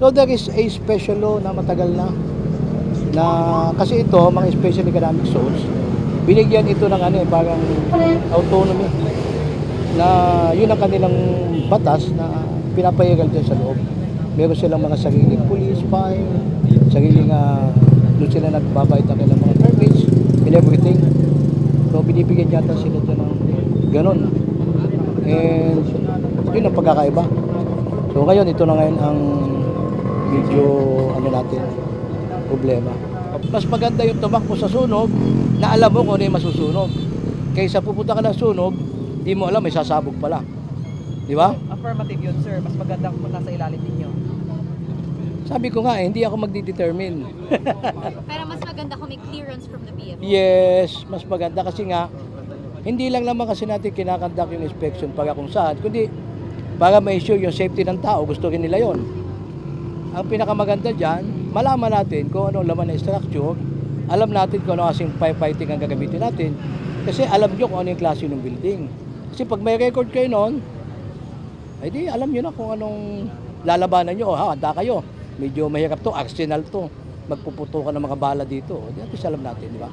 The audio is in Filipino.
So there is a special law na matagal na kasi ito, mga special economic zones, binigyan ito ng parang autonomy na yun ang kanilang batas na pinapayagal dyan sa loob. Meron silang mga sariling police, fire, sariling doon sila nagbabayad ng kanilang mga permits and everything. So binibigyan yata sila dyan ng ganon. And yun ang pagkakaiba. So ngayon, ito na ngayon ang medyo natin, problema. Mas maganda yung tumakbo sa sunog na alam mo kung ano yung masusunog. Kaysa pupunta ka ng sunog, di mo alam, may sasabog pala. Di ba? Affirmative yun, sir. Mas maganda kung nasa ilalim ninyo. Sabi ko nga, hindi ako magdi-determine. Pero mas maganda kung may clearance from the BFO. Yes, mas maganda kasi nga, hindi lang naman kasi natin kinakandak yung inspection para kung saan, kundi para ma-ensure yung safety ng tao, gusto rin nila yon. Ang pinakamaganda dyan, malaman natin kung ano laman ng structure, alam natin kung ano kasing firefighting ang gagamitin natin, kasi alam nyo kung ano yung klase ng building. Kasi pag may record kayo noon, ay di alam nyo na kung anong lalabanan nyo. Handa kayo. Medyo mahirap to, arsenal to. Magpuputo ka ng mga bala dito. Di natin alam natin, di ba?